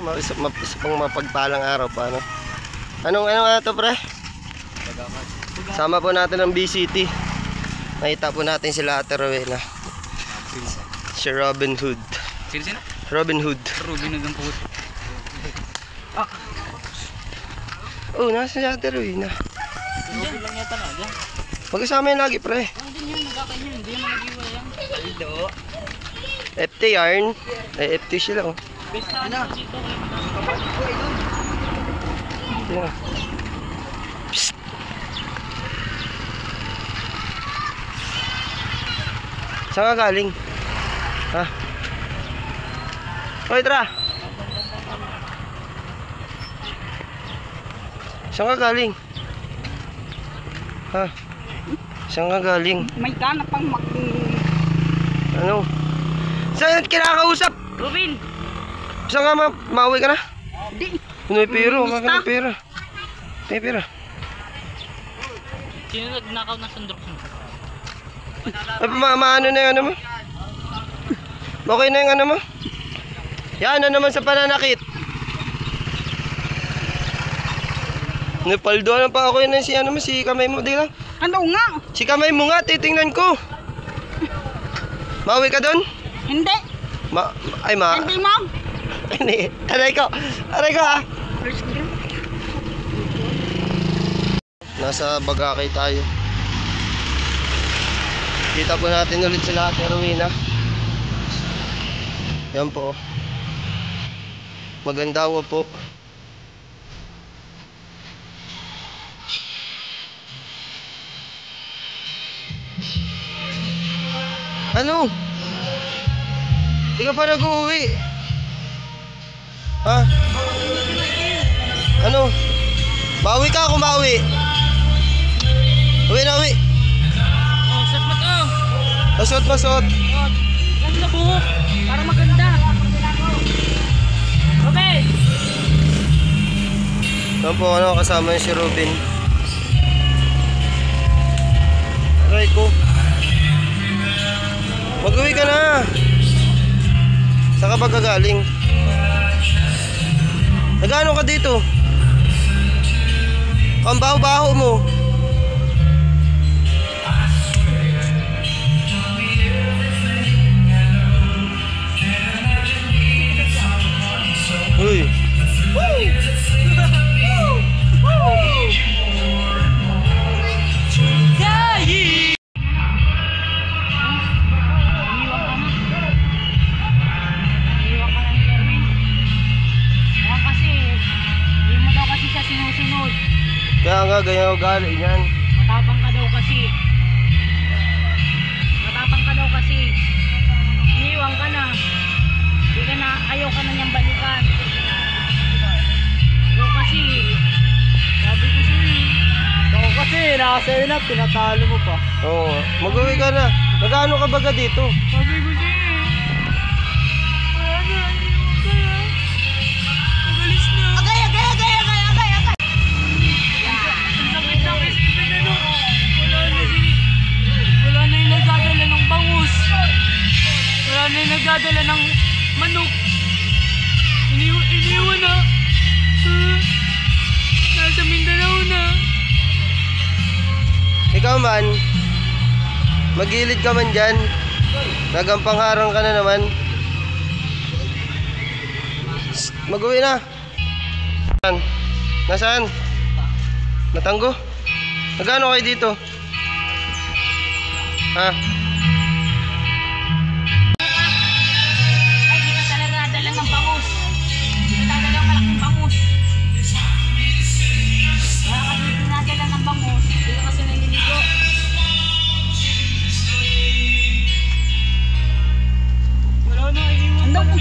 Pang mapagpalang araw pa, no? Ano nga ito, pre? Sama po natin ang BCT. Nakita po natin sila Ate Rowena. Si Robin Hood. Sino? Robin Hood. Robin Hood ang puto. Oh, nasa si Ate Rowena. Robin lang yata na dyan. Magkasama yun lagi, pre. Andun yun, nagkakanyo. Hindi mo nag-iwa yan. Ito. FT yarn. FT sila, oh. Best na dito. Yeah. Psst. Saan ka galing? Ha? Hoy, tara! Saan ka galing? Ha? Saan ka galing? May gana pang Ano? Saan kinakausap? Robin! Saan ka mauwi ka na? Di! May pera, may pera. May pera. Sino nagnakaw ng sandok? Ay, maano na yung ano mo? Okay na yung ano mo? Yan, ano naman sa pananakit? Napaldo pa ako yun si ano mo, si kamay mo, di lang? Ano nga? Si kamay mo nga, titingnan ko. Mauwi ka doon? Hindi! Hindi mo? Hindi, aray ko ha. Nasa Bagakay tayo. Kita po natin ulit sila Ate Rowena. Yan po. Maganda po. Ano? Di ka pa nag-uwi? Ha? Ano? Bawi ka ako, bawi. Uwi na, uwi. Oh, suot mo to. Masot. Ganda buhok. Para maganda. Robin! Yan po, ano, kasama yung si Robin. Aray ko. Mag-uwi ka na. Saan ka ba gagaling? Nagano ka dito? Ang baho-baho mo. Uy. Kaya nga, ganyan ugali niyan. Matapang ka daw kasi. Iniwan ka na. Ayaw ka na niyang balikan. Ikaw kasi. Sabi ko sa'yo. Ikaw kasi, nakasa'yo na, pinatalo mo pa. Oo, mag-uwi ka na. Nagano ka baga dito? Sabi ko sa'yo. Magalis na. Agay! Wala na yung nagdadala ng bangus. Wala na yung nagdadala ng manok. Iniwan na. Nasa Mindanao na. Ikaw man, magilid ka man dyan. Nagampangharang ka na naman. Mag-uwi na. Nasaan? Natanggo? Nagano kayo dito? Ha? Ay, di ka talaga dala ng bangus. Di ka dala ng malaking bangus. Wala ka dito nadala ng bangus. Di ka kasi naninigo. Wala na, iniwan Ano?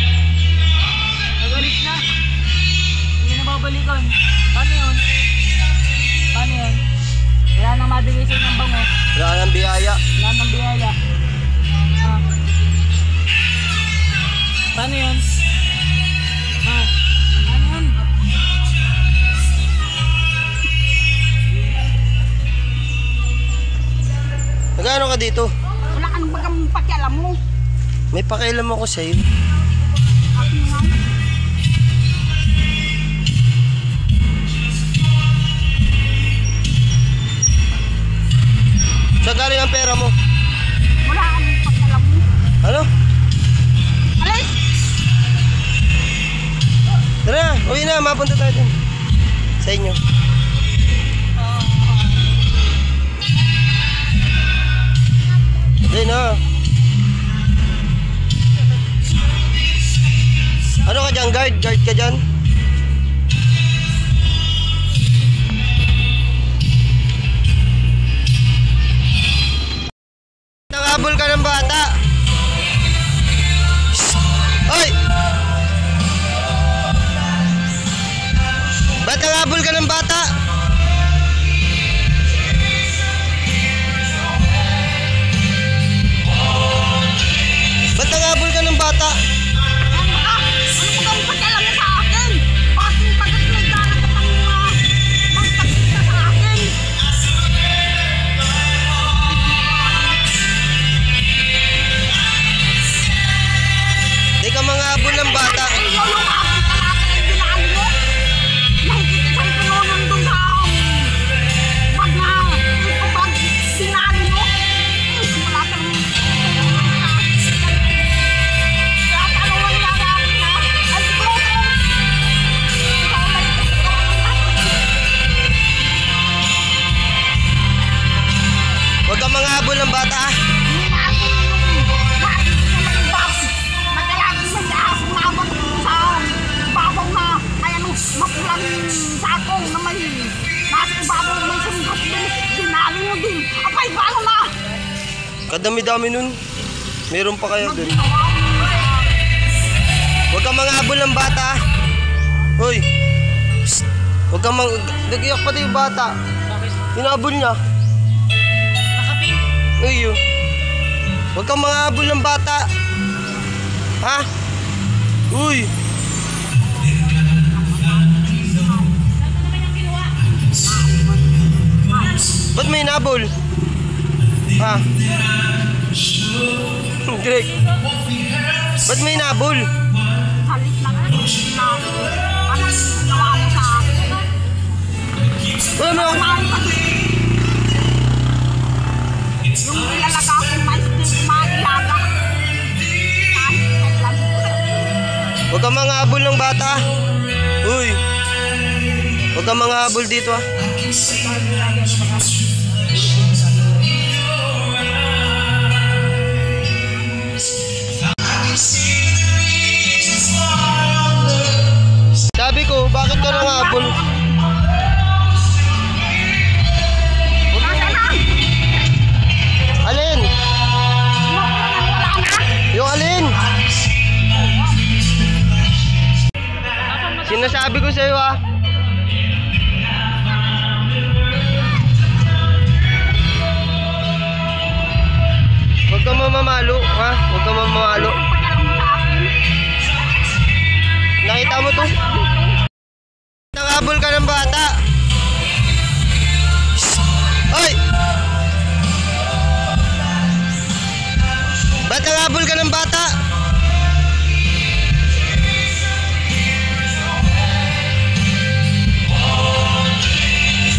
Nagalis na. Hindi na babalikan. Paano yun? Wala nang mabigay sa'yo ng bangus. Wala ka ng biyaya. Wala nang biyaya. Paano yun? Ano yun? Nagano ka dito? Wala kang bagang pakialam mo. May pakialam ako sa'yo. Akin nga. Uwi na, mapunta tayo dun. Sa inyo. Dun na. Ano ka dyan? Guard? Guard ka dyan? Nangabol ka ng bata. Hoy! Ba't nangabol ka ng bata? Ba't nangabol ka ng bata? Di ka mangabol ng bata. Huwag kang mangabol ng bata. Mapulang sakong na may nasa ibabaw may sundot din, dinali mo din. Apay, paano na? Kadami-dami nun. Meron pa kayo dun. Huwag kang mangabol ng bata. Hoy. Psst. Huwag kang nag-iyak pati yung bata. Hinabol niya. Nakapin. Ay, yun. Huwag kang mangabol ng bata. Ha? Uy. Ba't may nabol? Ha? Greg. Ba't may nabol? Salit lang na. Anong ginawa mo sa akin? Ano? Yung nilalaga akong mais din, maaga. Huwag kang mangabol ng bata. Uy. Huwag kang mangabol dito ha. Sabi ko, bakit ka nangabol? Alin? Yung alin? Sinasabi ko sa'yo ha. Huwag kang mamamalo ha. Huwag kang mamamalo. Nakita mo to? Nangabol ka ng bata. Hoy! Ba't nangabol ka ng bata?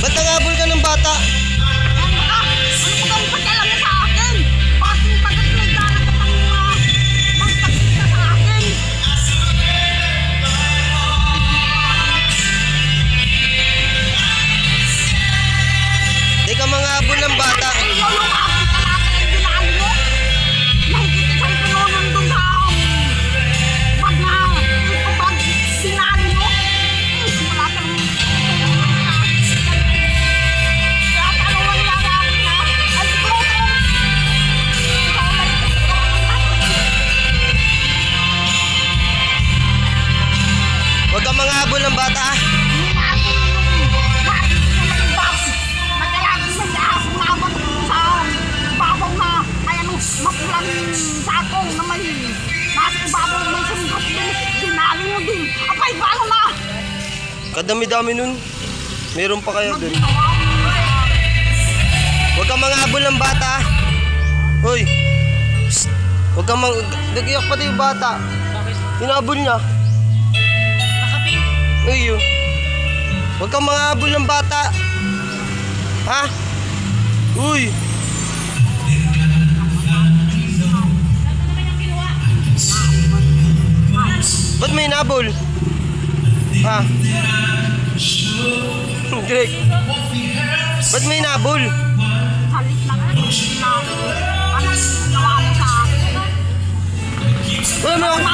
Ba't nangabol ka ng bata? Di ka mangabol ng bata. Huwag kang mangabol ng bata. Mapulang sakong na may nasa ibabaw may sundot din, dinali mo din. Apay, paano na? Kadami-dami nun. Meron pa kayo dun. Huwag kang mangabol ng bata. Hoy. Psst. Huwag kang nag-iyak pati yung bata. Hinabol niya. Nakapin. Ay, yun. Huwag kang mangabol ng bata. Ha? Uy. Ba't may nabol? Ha? Greg. Ba't may nabol? Halit lang na. Ano ginawa mo sa akin? Wala mo.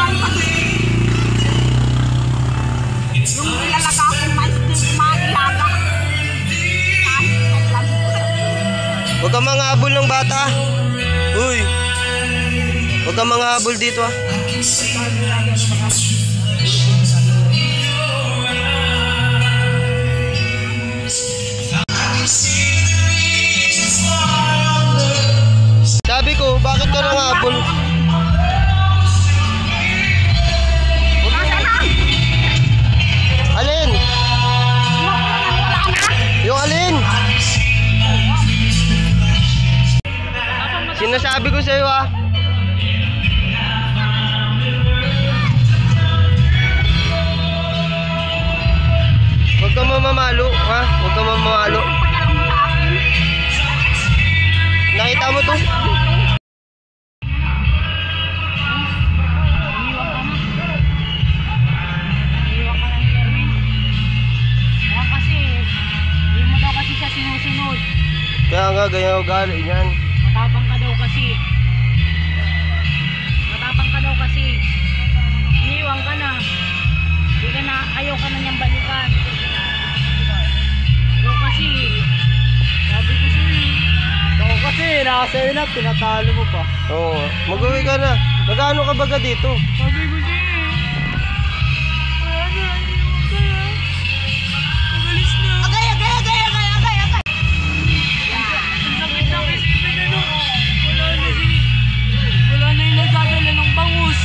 Yung nilalaga akong mais din maaga. Huwag kang mga habol ng bata. Uy. Huwag kang mga habol dito ah. Sabi ko, bakit ka nang habol? Alin? Yung alin? Sinasabi ko sa'yo ah. Huwag kang mamamalo ha? Huwag kang mamamalo. Nakita mo to? Kaya nga, ganyan ugali niyan. Matapang ka daw kasi. Matapang ka daw kasi. Iniwan ka na. Hindi ka na, ayaw ka na niyang balikan. Ikaw kasi. Sabi ko sa'yo. Ikaw kasi, nakasa'yo na, pinatalo mo pa. Oo, mag-uwi ka na. Magkano ka baga dito? Sabi ko sa'yo. Ano, iniwan ka na. Magalis na. Agay! Sakit ng isip na no. Wala na yung nagdadala ng bangus.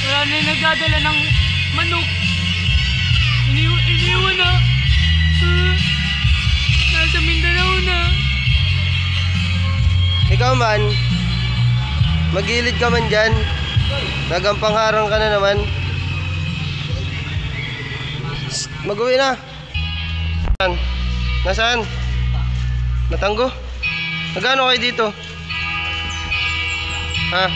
Wala na yung nagdadala ng manok. Iniwan na. Nasa Mindanao na. Ikaw man, magilid ka man dyan. Nagampangharang ka na naman. Mag-uwi na. Nasaan? Natanggo? Nagano kayo dito? Ha?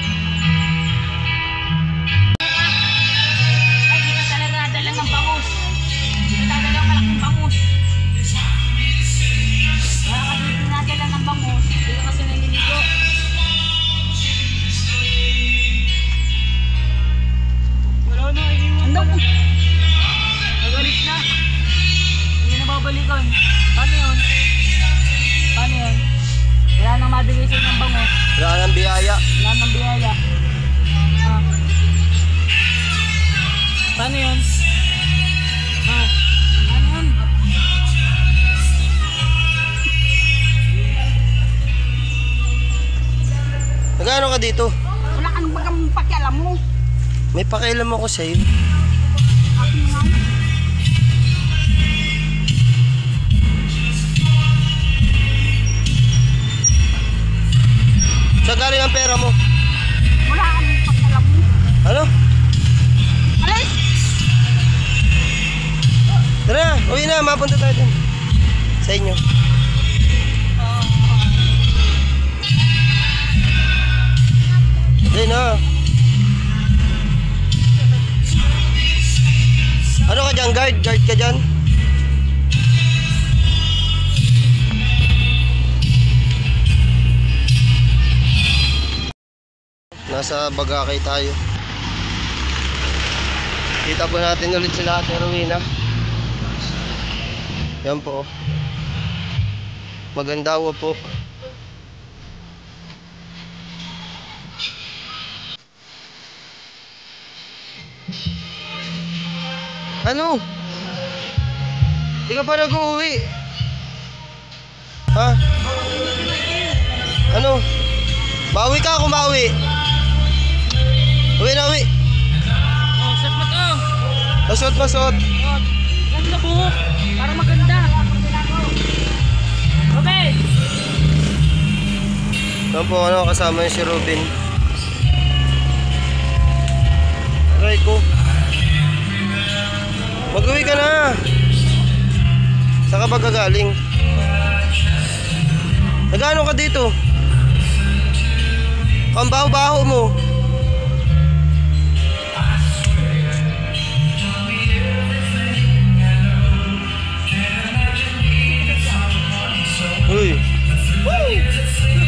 Ay, di ka talaga dala ng bangus. Di ka dala ng malaking bangus. Wala ka dito nadala ng bangus. Di ka kasi naliligo. Wala na, iniwan Ano? ka na. Nagalis na. Hindi na babalikan. Paano yun? Paano yun? Wala nang mabigay sa'yo ng bangus. Wala ka ng biyaya. Wala nang biyaya. Ah. Paano yun? Ah. Paano yun? Nagano ka dito? Wala kang bagang pakialam mo. May pakialam ako sa'yo. Akin nga. Saan galing ang pera mo? Wala kang pakialam mo. Ano? Alis! Tara na, uwi na. Mapunta tayo dun. Sa inyo. Ayun na. Ano ka dyan? Guard? Guard ka dyan? Nasa Bagakay tayo. Kita po natin ulit sila Ate Rowena. Yan po. Magandawa po. Ano? Di ka pa nag-uwi? Ha? Ano? Bawi ka, kumawi. Uwi na, uwi. Oh, suot mo to. Masot, masot. Oh, ganda buhok. Para maganda. Robin! Yan po, ano, kasama yung si Robin. Aray ko. Mag-uwi ka na. Saan ka ba gagaling? Nagano ka dito? Ang baho-baho mo. Woo!